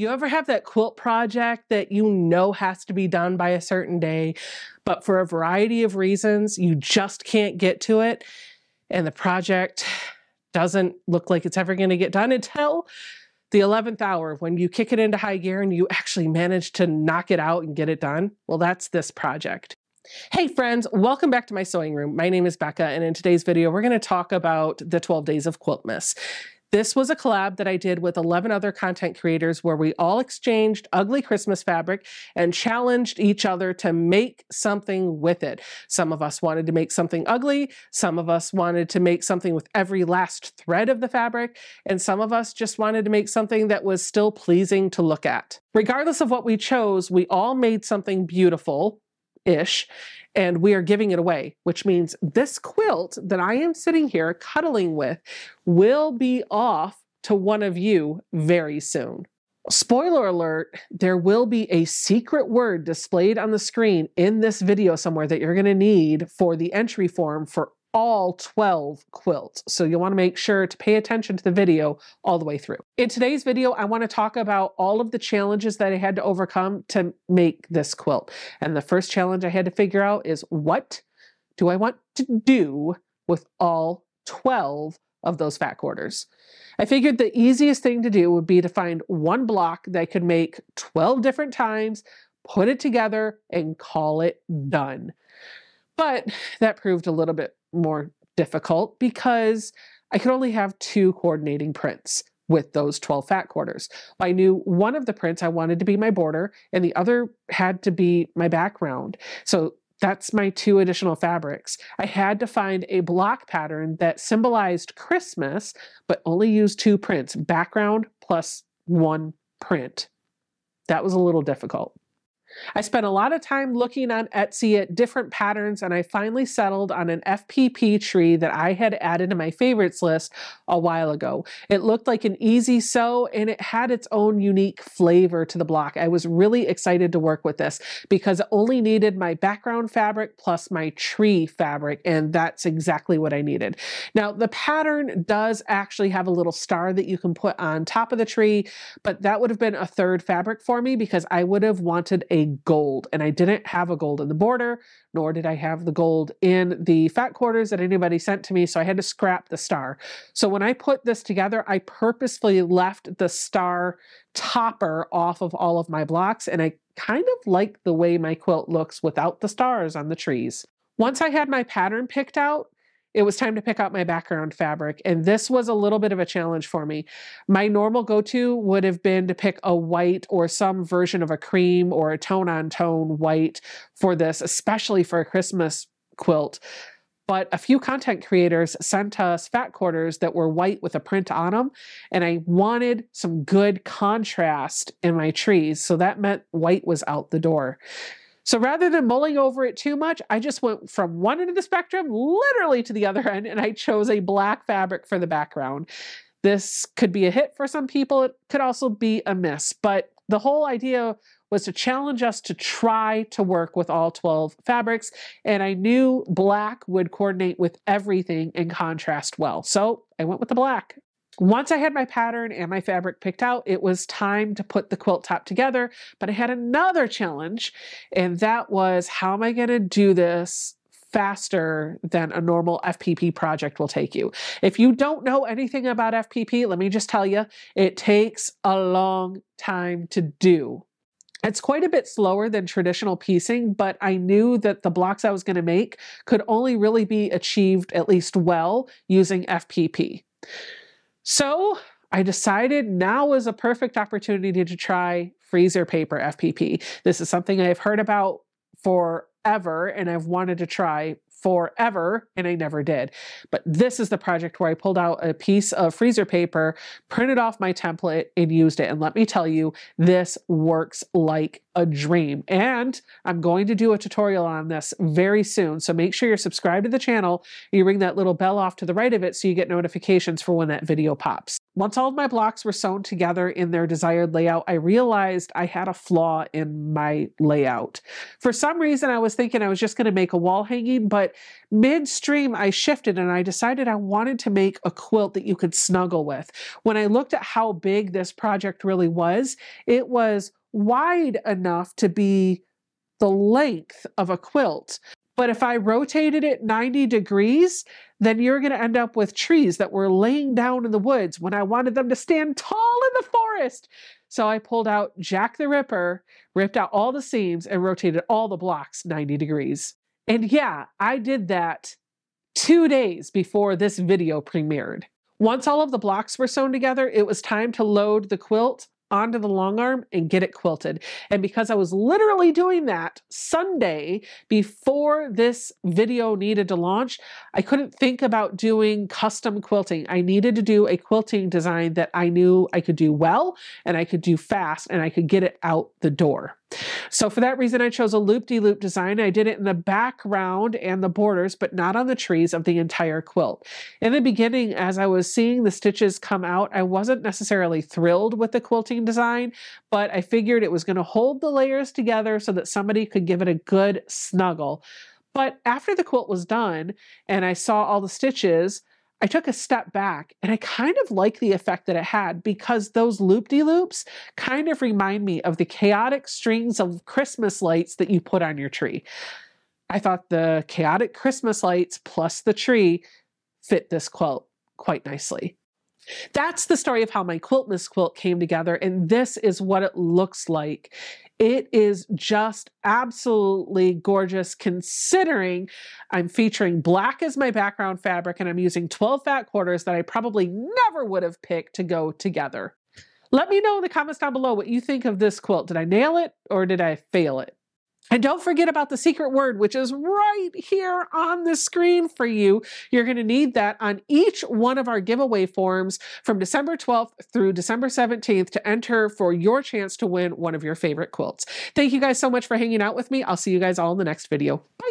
You ever have that quilt project that you know has to be done by a certain day, but for a variety of reasons, you just can't get to it, and the project doesn't look like it's ever going to get done until the 11th hour when you kick it into high gear and you actually manage to knock it out and get it done? Well, that's this project. Hey friends, welcome back to my sewing room. My name is Becca, and in today's video, we're going to talk about the 12 days of Quiltmas. This was a collab that I did with 11 other content creators where we all exchanged ugly Christmas fabric and challenged each other to make something with it. Some of us wanted to make something ugly, some of us wanted to make something with every last thread of the fabric, and some of us just wanted to make something that was still pleasing to look at. Regardless of what we chose, we all made something beautiful-ish, and we are giving it away, which means this quilt that I am sitting here cuddling with will be off to one of you very soon. Spoiler alert, there will be a secret word displayed on the screen in this video somewhere that you're going to need for the entry form for all 12 quilts. So you'll want to make sure to pay attention to the video all the way through. In today's video, I want to talk about all of the challenges that I had to overcome to make this quilt. And the first challenge I had to figure out is, what do I want to do with all 12 of those fat quarters? I figured the easiest thing to do would be to find one block that I could make 12 different times, put it together, and call it done. But that proved a little bit more difficult because I could only have 2 coordinating prints with those 12 fat quarters. I knew one of the prints I wanted to be my border and the other had to be my background. So that's my 2 additional fabrics. I had to find a block pattern that symbolized Christmas, but only used 2 prints, background plus 1 print. That was a little difficult. I spent a lot of time looking on Etsy at different patterns, and I finally settled on an FPP tree that I had added to my favorites list a while ago. It looked like an easy sew, and it had its own unique flavor to the block. I was really excited to work with this because it only needed my background fabric plus my tree fabric, and that's exactly what I needed. Now, the pattern does actually have a little star that you can put on top of the tree, but that would have been a 3rd fabric for me because I would have wanted a gold, and I didn't have a gold in the border, nor did I have the gold in the fat quarters that anybody sent to me, so I had to scrap the star. So when I put this together, I purposefully left the star topper off of all of my blocks, and I kind of like the way my quilt looks without the stars on the trees. Once I had my pattern picked out, it was time to pick out my background fabric, and this was a little bit of a challenge for me. My normal go-to would have been to pick a white or some version of a cream or a tone-on-tone white for this, especially for a Christmas quilt. But a few content creators sent us fat quarters that were white with a print on them, and I wanted some good contrast in my trees, so that meant white was out the door. So rather than mulling over it too much, I just went from one end of the spectrum literally to the other end, and I chose a black fabric for the background. This could be a hit for some people. It could also be a miss, but the whole idea was to challenge us to try to work with all 12 fabrics, and I knew black would coordinate with everything and contrast well. So I went with the black. Once I had my pattern and my fabric picked out, it was time to put the quilt top together, but I had another challenge, and that was, how am I going to do this faster than a normal FPP project will take you? If you don't know anything about FPP, let me just tell you, it takes a long time to do. It's quite a bit slower than traditional piecing, but I knew that the blocks I was going to make could only really be achieved at least well using FPP. So I decided now is a perfect opportunity to try freezer paper FPP. This is something I've heard about forever and I've wanted to try forever, and I never did. But this is the project where I pulled out a piece of freezer paper, printed off my template, and used it. And let me tell you, this works like a dream. And I'm going to do a tutorial on this very soon. So make sure you're subscribed to the channel. You ring that little bell off to the right of it so you get notifications for when that video pops. Once all of my blocks were sewn together in their desired layout, I realized I had a flaw in my layout. For some reason, I was thinking I was just going to make a wall hanging, but midstream I shifted and I decided I wanted to make a quilt that you could snuggle with. When I looked at how big this project really was, it was wide enough to be the length of a quilt. But if I rotated it 90 degrees, then you're going to end up with trees that were laying down in the woods when I wanted them to stand tall in the forest. So I pulled out Jack the Ripper, ripped out all the seams, and rotated all the blocks 90 degrees. And yeah, I did that 2 days before this video premiered. Once all of the blocks were sewn together, it was time to load the quilt onto the long arm and get it quilted. And because I was literally doing that Sunday before this video needed to launch, I couldn't think about doing custom quilting. I needed to do a quilting design that I knew I could do well and I could do fast and I could get it out the door. So for that reason, I chose a loop-de-loop design. I did it in the background and the borders, but not on the trees of the entire quilt. In the beginning, as I was seeing the stitches come out, I wasn't necessarily thrilled with the quilting design, but I figured it was going to hold the layers together so that somebody could give it a good snuggle. But after the quilt was done and I saw all the stitches, I took a step back and I kind of like the effect that it had because those loop-de-loops kind of remind me of the chaotic strings of Christmas lights that you put on your tree. I thought the chaotic Christmas lights plus the tree fit this quilt quite nicely. That's the story of how my Quiltmas quilt came together, and this is what it looks like. It is just absolutely gorgeous considering I'm featuring black as my background fabric and I'm using 12 fat quarters that I probably never would have picked to go together. Let me know in the comments down below what you think of this quilt. Did I nail it or did I fail it? And don't forget about the secret word, which is right here on the screen for you. You're going to need that on each one of our giveaway forms from December 12th through December 17th to enter for your chance to win one of your favorite quilts. Thank you guys so much for hanging out with me. I'll see you guys all in the next video. Bye.